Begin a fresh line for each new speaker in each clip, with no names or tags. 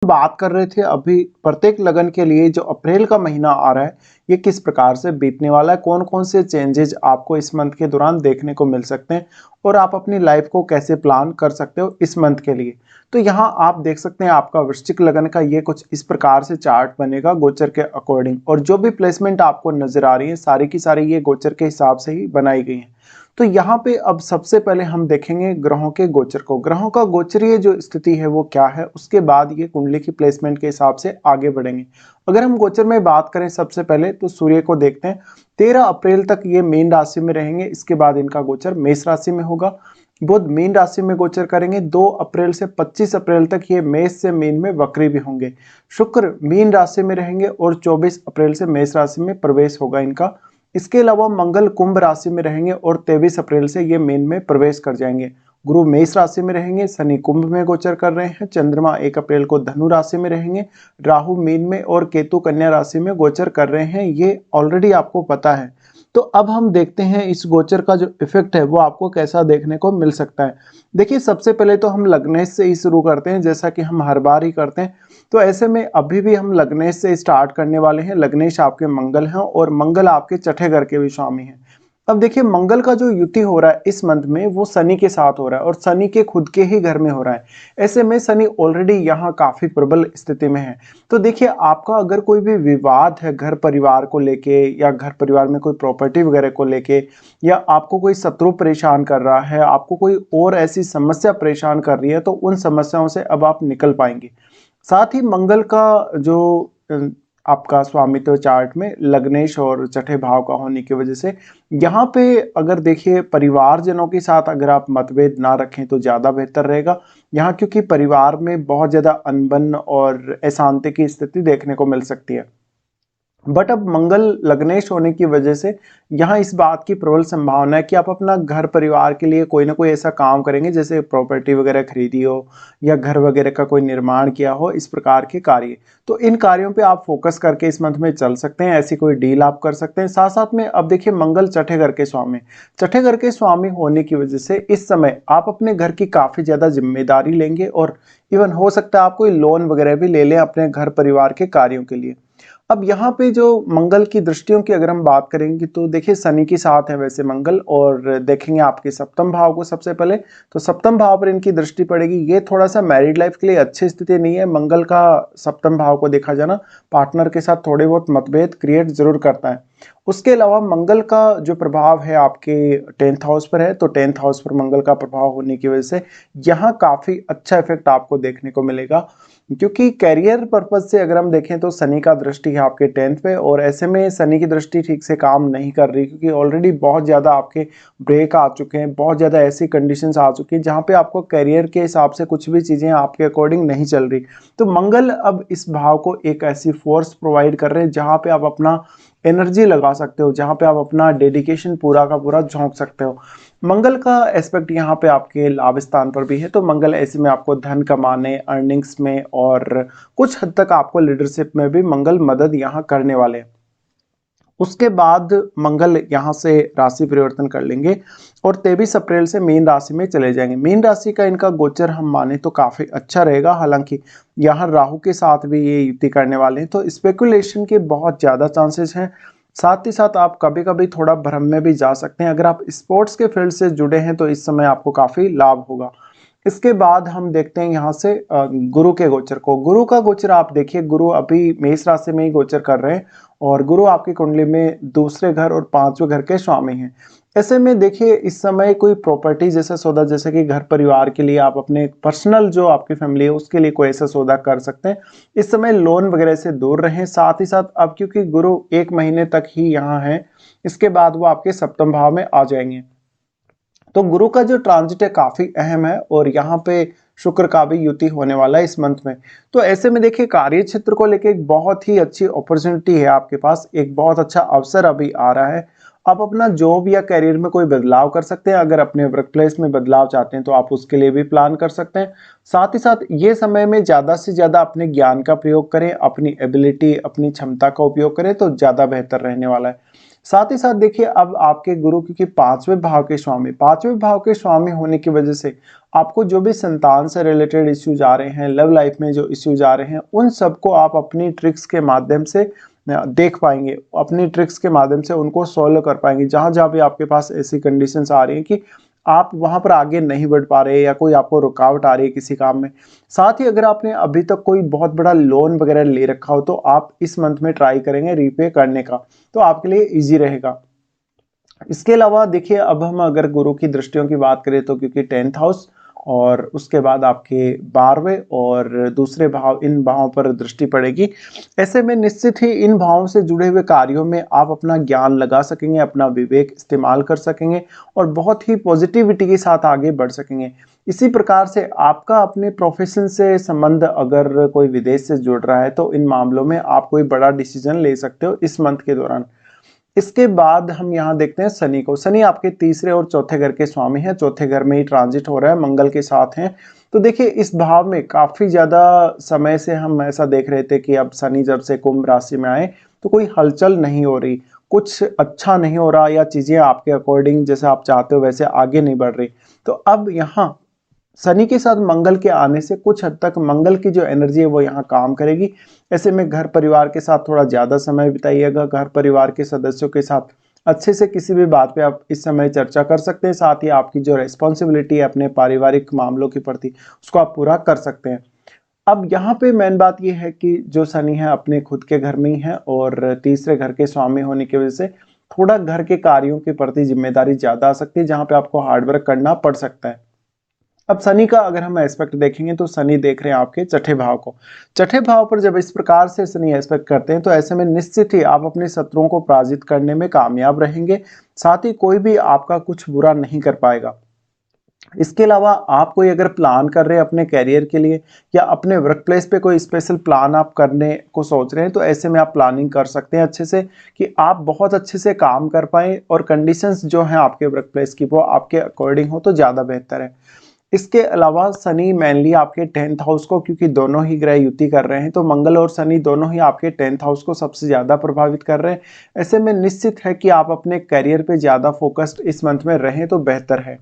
बात कर रहे थे अभी प्रत्येक लगन के लिए जो अप्रैल का महीना आ रहा है ये किस प्रकार से बीतने वाला है, कौन कौन से चेंजेज आपको इस मंथ के दौरान देखने को मिल सकते हैं और आप अपनी लाइफ को कैसे प्लान कर सकते हो इस मंथ के लिए। तो यहाँ आप देख सकते हैं आपका वृश्चिक लगन का ये कुछ इस प्रकार से चार्ट बनेगा गोचर के अकॉर्डिंग, और जो भी प्लेसमेंट आपको नजर आ रही है सारी की सारी ये गोचर के हिसाब से ही बनाई गई है। तो यहाँ पे अब सबसे पहले हम देखेंगे ग्रहों के गोचर को, ग्रहों का गोचरीय जो स्थिति है वो क्या है, उसके बाद ये कुंडली की प्लेसमेंट के हिसाब से आगे बढ़ेंगे। अगर हम गोचर में बात करें सबसे पहले तो सूर्य को देखते हैं। 13 अप्रैल तक ये मीन राशि में रहेंगे, इसके बाद इनका गोचर मेष राशि में होगा। बुध मीन राशि में गोचर करेंगे 2 अप्रैल से 25 अप्रैल तक, ये मेष से मीन में वक्री भी होंगे। शुक्र मीन राशि में रहेंगे और 24 अप्रैल से मेष राशि में प्रवेश होगा इनका। इसके अलावा मंगल कुंभ राशि में रहेंगे और 23 अप्रैल से ये मीन में प्रवेश कर जाएंगे। गुरु मेष राशि में रहेंगे, शनि कुंभ में गोचर कर रहे हैं, चंद्रमा 1 अप्रैल को धनु राशि में रहेंगे, राहु मीन में और केतु कन्या राशि में गोचर कर रहे हैं, ये ऑलरेडी आपको पता है। तो अब हम देखते हैं इस गोचर का जो इफेक्ट है वो आपको कैसा देखने को मिल सकता है। देखिए सबसे पहले तो हम लग्नेश से ही शुरू करते हैं, जैसा कि हम हर बार ही करते हैं। तो ऐसे में अभी भी हम लग्नेश से स्टार्ट करने वाले हैं। लग्नेश आपके मंगल हैं और मंगल आपके छठे घर के भी स्वामी हैं। अब देखिए मंगल का जो युति हो रहा है इस मंथ में वो शनि के साथ हो रहा है और शनि के खुद के ही घर में हो रहा है। ऐसे में शनि ऑलरेडी यहाँ काफी प्रबल स्थिति में है। तो देखिए आपका अगर कोई भी विवाद है घर परिवार को लेके, या घर परिवार में कोई प्रॉपर्टी वगैरह को लेके, या आपको कोई शत्रु परेशान कर रहा है, आपको कोई और ऐसी समस्या परेशान कर रही है, तो उन समस्याओं से अब आप निकल पाएंगे। साथ ही मंगल का जो आपका स्वामित्व चार्ट में लग्नेश और छठे भाव का होने की वजह से यहाँ पे अगर देखिए परिवारजनों के साथ अगर आप मतभेद ना रखें तो ज़्यादा बेहतर रहेगा यहाँ, क्योंकि परिवार में बहुत ज़्यादा अनबन और अशांति की स्थिति देखने को मिल सकती है। बट अब मंगल लग्नेश होने की वजह से यहाँ इस बात की प्रबल संभावना है कि आप अपना घर परिवार के लिए कोई ना कोई ऐसा काम करेंगे, जैसे प्रॉपर्टी वगैरह खरीदी हो या घर वगैरह का कोई निर्माण किया हो, इस प्रकार के कार्य। तो इन कार्यों पे आप फोकस करके इस मंथ में चल सकते हैं, ऐसी कोई डील आप कर सकते हैं। साथ साथ में अब देखिए मंगल छठे घर के स्वामी, छठे घर के स्वामी होने की वजह से इस समय आप अपने घर की काफी ज्यादा जिम्मेदारी लेंगे और इवन हो सकता है आप कोई लोन वगैरह भी ले लें अपने घर परिवार के कार्यों के लिए। अब यहाँ पे जो मंगल की दृष्टियों की अगर हम बात करेंगे तो देखिए शनि के साथ है वैसे मंगल, और देखेंगे आपके सप्तम भाव को सबसे पहले, तो सप्तम भाव पर इनकी दृष्टि पड़ेगी। ये थोड़ा सा मैरिड लाइफ के लिए अच्छी स्थिति नहीं है। मंगल का सप्तम भाव को देखा जाना पार्टनर के साथ थोड़े बहुत मतभेद क्रिएट जरूर करता है। उसके अलावा मंगल का जो प्रभाव है आपके 10th हाउस पर है, तो 10th हाउस पर मंगल का प्रभाव होने की वजह से यहाँ काफी अच्छा इफेक्ट आपको देखने को मिलेगा, क्योंकि कैरियर पर्पज से अगर हम देखें तो शनि का दृष्टि है आपके 10th पे, और ऐसे में शनि की दृष्टि ठीक से काम नहीं कर रही, क्योंकि ऑलरेडी बहुत ज़्यादा आपके ब्रेक आ चुके हैं, बहुत ज़्यादा ऐसी कंडीशंस आ चुकी हैं जहाँ पे आपको कैरियर के हिसाब से कुछ भी चीज़ें आपके अकॉर्डिंग नहीं चल रही। तो मंगल अब इस भाव को एक ऐसी फोर्स प्रोवाइड कर रहे हैं जहाँ पे आप अपना एनर्जी लगा सकते हो, जहाँ पे आप अपना डेडिकेशन पूरा का पूरा झोंक सकते हो। मंगल का एस्पेक्ट यहाँ पे आपके लाभ स्थान पर भी है, तो मंगल ऐसे में आपको धन कमाने, अर्निंग्स में और कुछ हद तक आपको लीडरशिप में भी मंगल मदद यहाँ करने वाले हैं। उसके बाद मंगल यहाँ से राशि परिवर्तन कर लेंगे और 23 अप्रैल से मीन राशि में चले जाएंगे। मीन राशि का इनका गोचर हम माने तो काफी अच्छा रहेगा, हालांकि यहाँ राहु के साथ भी ये युति करने वाले हैं, तो स्पेकुलेशन के बहुत ज्यादा चांसेस हैं। साथ ही साथ आप कभी कभी थोड़ा भ्रम में भी जा सकते हैं। अगर आप स्पोर्ट्स के फील्ड से जुड़े हैं तो इस समय आपको काफी लाभ होगा। इसके बाद हम देखते हैं यहाँ से गुरु के गोचर को। गुरु का गोचर आप देखिए, गुरु अभी मेष राशि में ही गोचर कर रहे हैं और गुरु आपकी कुंडली में दूसरे घर और 5वें घर के स्वामी हैं। ऐसे में देखिए इस समय कोई प्रॉपर्टी जैसा सौदा, जैसे कि घर परिवार के लिए आप अपने पर्सनल जो आपकी फैमिली है उसके लिए कोई ऐसा सौदा कर सकते हैं। इस समय लोन वगैरह से दूर रहें। साथ ही साथ अब क्योंकि गुरु 1 महीने तक ही यहाँ है, इसके बाद वो आपके सप्तम भाव में आ जाएंगे। तो गुरु का जो ट्रांजिट है काफी अहम है और यहाँ पे शुक्र का भी युति होने वाला है इस मंथ में। तो ऐसे में देखिए कार्य क्षेत्र को लेके एक बहुत ही अच्छी अपॉर्चुनिटी है आपके पास, एक बहुत अच्छा अवसर अभी आ रहा है। आप अपना जॉब या करियर में कोई बदलाव कर सकते हैं। अगर अपने वर्क प्लेस में बदलाव चाहते हैं तो आप उसके लिए भी प्लान कर सकते हैं। साथ ही साथ ये समय में ज्यादा से ज्यादा अपने ज्ञान का प्रयोग करें, अपनी एबिलिटी, अपनी क्षमता का उपयोग करें तो ज्यादा बेहतर रहने वाला है। साथ ही साथ देखिए अब आपके गुरु क्योंकि पांचवें भाव के स्वामी होने की वजह से आपको जो भी संतान से रिलेटेड इश्यूज आ रहे हैं, लव लाइफ में जो इश्यूज आ रहे हैं, उन सबको आप अपनी ट्रिक्स के माध्यम से देख पाएंगे, अपनी ट्रिक्स के माध्यम से उनको सॉल्व कर पाएंगे। जहां जहां भी आपके पास ऐसी कंडीशंस आ रही हैं कि आप वहां पर आगे नहीं बढ़ पा रहे या कोई आपको रुकावट आ रही है किसी काम में। साथ ही अगर आपने अभी तक कोई बहुत बड़ा लोन वगैरह ले रखा हो तो आप इस मंथ में ट्राई करेंगे रीपे करने का, तो आपके लिए इजी रहेगा। इसके अलावा देखिए अब हम अगर गुरु की दृष्टियों की बात करें तो क्योंकि 10th हाउस और उसके बाद आपके 12वें और दूसरे भाव, इन भावों पर दृष्टि पड़ेगी। ऐसे में निश्चित ही इन भावों से जुड़े हुए कार्यों में आप अपना ज्ञान लगा सकेंगे, अपना विवेक इस्तेमाल कर सकेंगे और बहुत ही पॉजिटिविटी के साथ आगे बढ़ सकेंगे। इसी प्रकार से आपका अपने प्रोफेशन से संबंध अगर कोई विदेश से जुड़ रहा है तो इन मामलों में आप कोई बड़ा डिसीजन ले सकते हो इस मंथ के दौरान। इसके बाद हम यहाँ देखते हैं शनि को। शनि आपके तीसरे और चौथे घर के स्वामी हैं, चौथे घर में ही ट्रांजिट हो रहा है, मंगल के साथ हैं। तो देखिए इस भाव में काफी ज्यादा समय से हम ऐसा देख रहे थे कि अब शनि जब से कुंभ राशि में आए तो कोई हलचल नहीं हो रही, कुछ अच्छा नहीं हो रहा या चीजें आपके अकॉर्डिंग जैसे आप चाहते हो वैसे आगे नहीं बढ़ रही। तो अब यहाँ शनि के साथ मंगल के आने से कुछ हद तक मंगल की जो एनर्जी है वो यहाँ काम करेगी। ऐसे में घर परिवार के साथ थोड़ा ज्यादा समय बिताइएगा, घर परिवार के सदस्यों के साथ अच्छे से किसी भी बात पे आप इस समय चर्चा कर सकते हैं। साथ ही आपकी जो रेस्पॉन्सिबिलिटी है अपने पारिवारिक मामलों के प्रति उसको आप पूरा कर सकते हैं। अब यहाँ पे मेन बात यह है कि जो शनि है अपने खुद के घर में ही है और तीसरे घर के स्वामी होने की वजह से थोड़ा घर के कार्यों के प्रति जिम्मेदारी ज्यादा आ सकती है, जहां पे आपको हार्डवर्क करना पड़ सकता है। अब शनि का अगर हम एस्पेक्ट देखेंगे तो शनि देख रहे हैं आपके छठे भाव को। छठे भाव पर जब इस प्रकार से शनि एस्पेक्ट करते हैं तो ऐसे में निश्चित ही आप अपने शत्रुओं को पराजित करने में कामयाब रहेंगे। साथ ही कोई भी आपका कुछ बुरा नहीं कर पाएगा। इसके अलावा आप कोई अगर प्लान कर रहे हैं अपने कैरियर के लिए या अपने वर्क प्लेस पे कोई स्पेशल प्लान आप करने को सोच रहे हैं तो ऐसे में आप प्लानिंग कर सकते हैं अच्छे से कि आप बहुत अच्छे से काम कर पाएं और कंडीशंस जो हैं आपके वर्क प्लेस की वो आपके अकॉर्डिंग हो तो ज़्यादा बेहतर है। इसके अलावा शनि मेनली आपके 10th हाउस को, क्योंकि दोनों ही ग्रह युति कर रहे हैं तो मंगल और शनि दोनों ही आपके 10th हाउस को सबसे ज्यादा प्रभावित कर रहे हैं। ऐसे में निश्चित है कि आप अपने करियर पे ज्यादा फोकस्ड इस मंथ में रहें तो बेहतर है।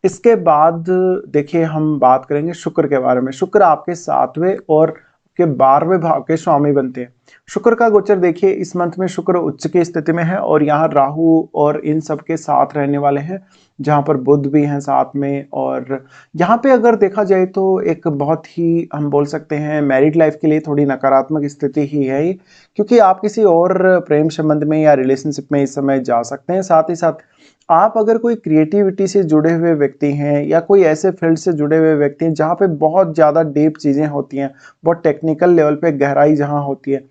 इसके बाद देखिए हम बात करेंगे शुक्र के बारे में। शुक्र आपके 7वें और के 12वें भाव के स्वामी बनते हैं। शुक्र का गोचर देखिए इस मंथ में शुक्र उच्च की स्थिति में है और यहाँ राहु और इन सब के साथ रहने वाले हैं, जहां पर बुध भी हैं साथ में। और यहाँ पे अगर देखा जाए तो एक बहुत ही हम बोल सकते हैं मैरिड लाइफ के लिए थोड़ी नकारात्मक स्थिति ही है ये, क्योंकि आप किसी और प्रेम संबंध में या रिलेशनशिप में इस समय जा सकते हैं। साथ ही साथ आप अगर कोई क्रिएटिविटी से जुड़े हुए व्यक्ति हैं या कोई ऐसे फील्ड से जुड़े हुए व्यक्ति हैं जहाँ पे बहुत ज़्यादा डीप चीज़ें होती हैं, बहुत टेक्निकल लेवल पे गहराई जहाँ होती है,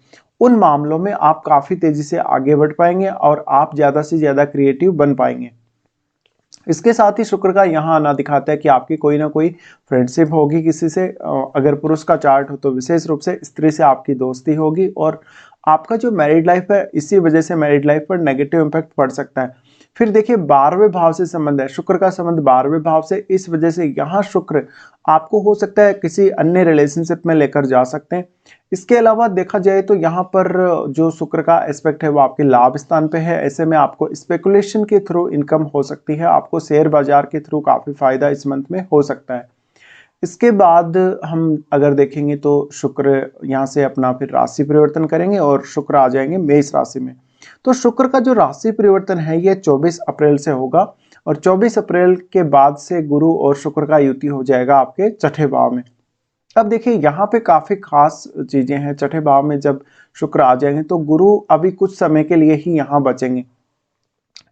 उन मामलों में आप काफ़ी तेज़ी से आगे बढ़ पाएंगे और आप ज़्यादा से ज़्यादा क्रिएटिव बन पाएंगे। इसके साथ ही शुक्र का यहाँ आना दिखाता है कि आपकी कोई ना कोई फ्रेंडशिप होगी किसी से। अगर पुरुष का चार्ट हो तो विशेष रूप से स्त्री से आपकी दोस्ती होगी और आपका जो मैरिड लाइफ है इसी वजह से मैरिड लाइफ पर नेगेटिव इम्पैक्ट पड़ सकता है। फिर देखिए 12वें भाव से संबंध है, शुक्र का संबंध 12वें भाव से, इस वजह से यहाँ शुक्र आपको हो सकता है किसी अन्य रिलेशनशिप में लेकर जा सकते हैं। इसके अलावा देखा जाए तो यहाँ पर जो शुक्र का एस्पेक्ट है वो आपके लाभ स्थान पे है। ऐसे में आपको स्पेकुलेशन के थ्रू इनकम हो सकती है, आपको शेयर बाजार के थ्रू काफी फायदा इस मंथ में हो सकता है। इसके बाद हम अगर देखेंगे तो शुक्र यहाँ से अपना फिर राशि परिवर्तन करेंगे और शुक्र आ जाएंगे मेष राशि में। तो शुक्र का जो राशि परिवर्तन है ये 24 अप्रैल से होगा और 24 अप्रैल के बाद से गुरु और शुक्र का युति हो जाएगा आपके छठे भाव में। अब देखिए यहाँ पे काफी खास चीजें हैं। छठे भाव में जब शुक्र आ जाएंगे तो गुरु अभी कुछ समय के लिए ही यहाँ बचेंगे।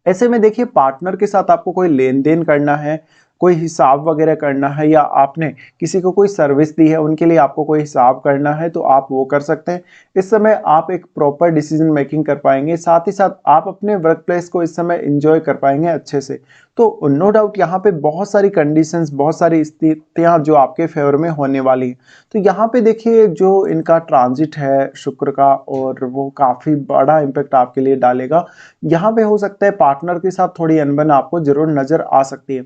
ऐसे में देखिए पार्टनर के साथ आपको कोई लेन देन करना है, कोई हिसाब वगैरह करना है या आपने किसी को कोई सर्विस दी है उनके लिए आपको कोई हिसाब करना है तो आप वो कर सकते हैं। इस समय आप एक प्रॉपर डिसीजन मेकिंग कर पाएंगे, साथ ही साथ आप अपने वर्क प्लेस को इस समय एंजॉय कर पाएंगे अच्छे से। तो नो डाउट यहाँ पे बहुत सारी कंडीशंस, बहुत सारी स्थितियाँ जो आपके फेवर में होने वाली है। तो यहाँ पे देखिए जो इनका ट्रांजिट है शुक्र का और वो काफ़ी बड़ा इम्पैक्ट आपके लिए डालेगा। यहाँ पे हो सकता है पार्टनर के साथ थोड़ी अनबन आपको जरूर नजर आ सकती है।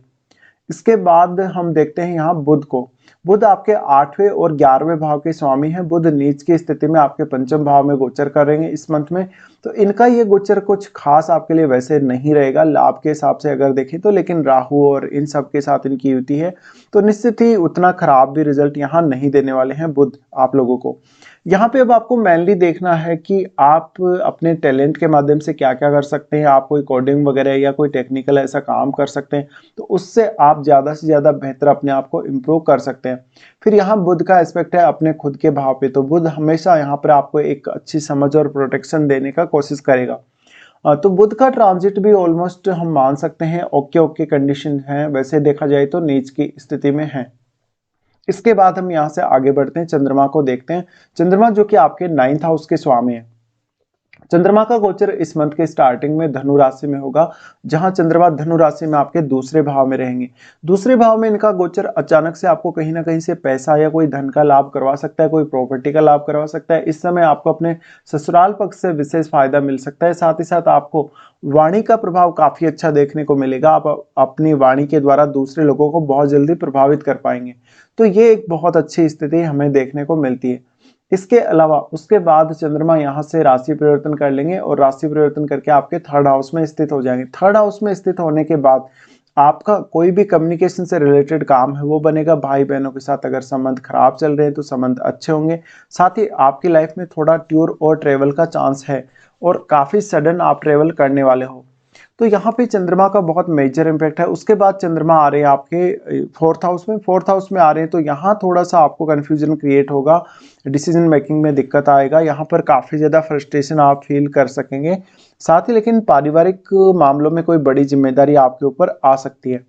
इसके बाद हम देखते हैं यहाँ बुध को। बुध आपके 8वें और 11वें भाव के स्वामी हैं। बुध नीच की स्थिति में आपके पंचम भाव में गोचर करेंगे इस मंथ में। तो इनका ये गोचर कुछ खास आपके लिए वैसे नहीं रहेगा लाभ के हिसाब से अगर देखें तो, लेकिन राहु और इन सब के साथ इनकी युति है, तो निश्चित ही उतना खराब भी रिजल्ट यहाँ नहीं देने वाले हैं बुध आप लोगों को। यहाँ पे अब आपको मेनली देखना है कि आप अपने टैलेंट के माध्यम से क्या क्या कर सकते हैं। आप कोई कोडिंग वगैरह या कोई टेक्निकल ऐसा काम कर सकते हैं, तो उससे आप ज़्यादा से ज़्यादा बेहतर अपने आप को इम्प्रूव कर सकते हैं। फिर यहाँ बुध का एस्पेक्ट है अपने खुद के भाव पे, तो बुध हमेशा यहाँ पर आपको एक अच्छी समझ और प्रोटेक्शन देने का कोशिश करेगा। तो बुध का ट्रांजिट भी ऑलमोस्ट हम मान सकते हैं ओके ओके कंडीशन है, वैसे देखा जाए तो नीच की स्थिति में है। इसके बाद हम यहाँ से आगे बढ़ते हैं, चंद्रमा को देखते हैं। चंद्रमा जो कि आपके 9th हाउस के स्वामी है। चंद्रमा का गोचर इस मंथ के स्टार्टिंग में धनु राशि में होगा, जहां चंद्रमा धनु राशि में आपके दूसरे भाव में रहेंगे। दूसरे भाव में इनका गोचर अचानक से आपको कहीं ना कहीं से पैसा या कोई धन का लाभ करवा सकता है, कोई प्रॉपर्टी का लाभ करवा सकता है। इस समय आपको अपने ससुराल पक्ष से विशेष फायदा मिल सकता है। साथ ही साथ आपको वाणी का प्रभाव काफी अच्छा देखने को मिलेगा। आप अपनी वाणी के द्वारा दूसरे लोगों को बहुत जल्दी प्रभावित कर पाएंगे, तो ये एक बहुत अच्छी स्थिति हमें देखने को मिलती है। इसके अलावा उसके बाद चंद्रमा यहाँ से राशि परिवर्तन कर लेंगे और राशि परिवर्तन करके आपके 3rd हाउस में स्थित हो जाएंगे। 3rd हाउस में स्थित होने के बाद आपका कोई भी कम्युनिकेशन से रिलेटेड काम है वो बनेगा। भाई बहनों के साथ अगर संबंध खराब चल रहे हैं तो संबंध अच्छे होंगे। साथ ही आपकी लाइफ में थोड़ा टूर और ट्रेवल का चांस है और काफी सडन आप ट्रेवल करने वाले हो, तो यहाँ पे चंद्रमा का बहुत मेजर इम्पैक्ट है। उसके बाद चंद्रमा आ रहे हैं आपके 4th हाउस में। 4th हाउस में आ रहे हैं तो यहाँ थोड़ा सा आपको कंफ्यूजन क्रिएट होगा, डिसीजन मेकिंग में दिक्कत आएगा। यहाँ पर काफ़ी ज़्यादा फ्रस्ट्रेशन आप फील कर सकेंगे। साथ ही लेकिन पारिवारिक मामलों में कोई बड़ी जिम्मेदारी आपके ऊपर आ सकती है।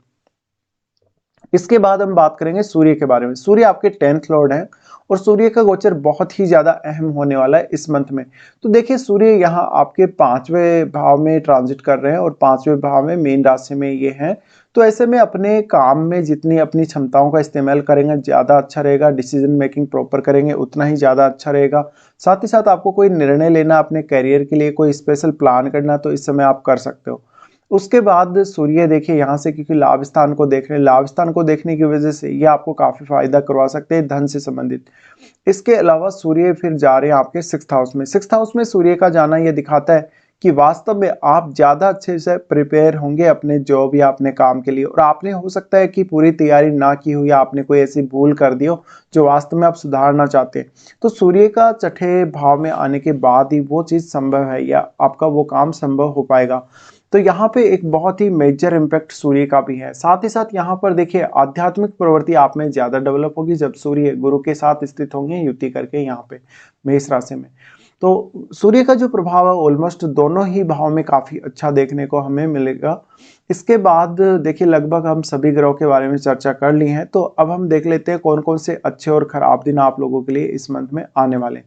इसके बाद हम बात करेंगे सूर्य के बारे में। सूर्य आपके 10th लॉर्ड हैं और सूर्य का गोचर बहुत ही ज्यादा अहम होने वाला है इस मंथ में। तो देखिए सूर्य यहाँ आपके 5वें भाव में ट्रांजिट कर रहे हैं और 5वें भाव में मीन राशि में ये हैं। तो ऐसे में अपने काम में जितनी अपनी क्षमताओं का इस्तेमाल करेंगे ज़्यादा अच्छा रहेगा। डिसीजन मेकिंग प्रॉपर करेंगे उतना ही ज़्यादा अच्छा रहेगा। साथ ही साथ आपको कोई निर्णय लेना, अपने करियर के लिए कोई स्पेशल प्लान करना, तो इस समय आप कर सकते हो। उसके बाद सूर्य देखिए यहाँ से, क्योंकि लाभ स्थान को देख रहे हैं, लाभ स्थान को देखने की वजह से ये आपको काफी फायदा करवा सकते हैं धन से संबंधित। इसके अलावा सूर्य फिर जा रहे हैं आपके 6th हाउस में। 6th हाउस में सूर्य का जाना ये दिखाता है कि वास्तव में आप ज्यादा अच्छे से प्रिपेयर होंगे अपने जॉब या अपने काम के लिए, और आपने हो सकता है कि पूरी तैयारी ना की हो या आपने कोई ऐसी भूल कर दी हो जो वास्तव में आप सुधारना चाहते हैं। तो सूर्य का 6ठे भाव में आने के बाद ही वो चीज संभव है या आपका वो काम संभव हो पाएगा। तो यहाँ पे एक बहुत ही मेजर इम्पैक्ट सूर्य का भी है। साथ ही साथ यहाँ पर देखिए आध्यात्मिक प्रवृत्ति आप में ज्यादा डेवलप होगी जब सूर्य गुरु के साथ स्थित होंगे युति करके यहाँ पे मेष राशि में। तो सूर्य का जो प्रभाव है ऑलमोस्ट दोनों ही भाव में काफी अच्छा देखने को हमें मिलेगा। इसके बाद देखिए लगभग हम सभी ग्रहों के बारे में चर्चा कर ली है, तो अब हम देख लेते हैं कौन कौन से अच्छे और खराब दिन आप लोगों के लिए इस मंथ में आने वाले हैं।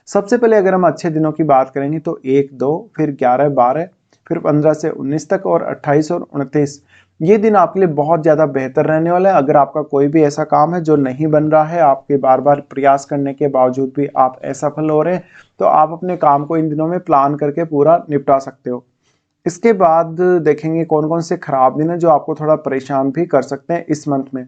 सबसे पहले अगर हम अच्छे दिनों की बात करेंगे तो 1, 2, फिर 11, 12, फिर 15 से 19 तक और 28 और 29, ये दिन आपके लिए बहुत ज़्यादा बेहतर रहने वाला है। अगर आपका कोई भी ऐसा काम है जो नहीं बन रहा है, आपके बार बार प्रयास करने के बावजूद भी आप असफल हो रहे हैं, तो आप अपने काम को इन दिनों में प्लान करके पूरा निपटा सकते हो। इसके बाद देखेंगे कौन कौन से खराब दिन है जो आपको थोड़ा परेशान भी कर सकते हैं इस मंथ में।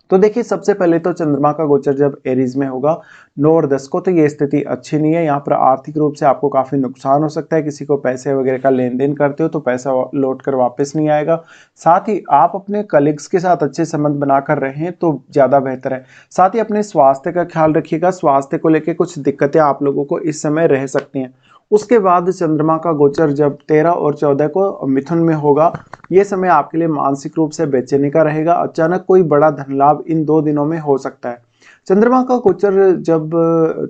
तो देखिए सबसे पहले तो चंद्रमा का गोचर जब एरीज में होगा 9 और 10 को, तो ये स्थिति अच्छी नहीं है। यहाँ पर आर्थिक रूप से आपको काफी नुकसान हो सकता है। किसी को पैसे वगैरह का लेन देन करते हो तो पैसा लौट कर वापस नहीं आएगा। साथ ही आप अपने कलीग्स के साथ अच्छे संबंध बनाकर रहें तो ज्यादा बेहतर है। साथ ही अपने स्वास्थ्य का ख्याल रखिएगा। स्वास्थ्य को लेकर कुछ दिक्कतें आप लोगों को इस समय रह सकती हैं। उसके बाद चंद्रमा का गोचर जब 13 और 14 को मिथुन में होगा, ये समय आपके लिए मानसिक रूप से बेचैनी का रहेगा। अचानक कोई बड़ा धन लाभ इन 2 दिनों में हो सकता है। चंद्रमा का गोचर जब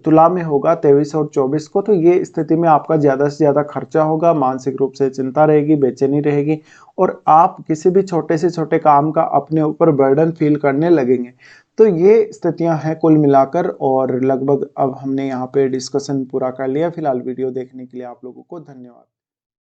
तुला में होगा 23 और 24 को, तो ये स्थिति में आपका ज्यादा से ज्यादा खर्चा होगा, मानसिक रूप से चिंता रहेगी, बेचैनी रहेगी और आप किसी भी छोटे से छोटे काम का अपने ऊपर बर्डन फील करने लगेंगे। तो ये स्थितियां हैं कुल मिलाकर, और लगभग अब हमने यहाँ पे डिस्कशन पूरा कर लिया। फिलहाल वीडियो देखने के लिए आप लोगों को धन्यवाद।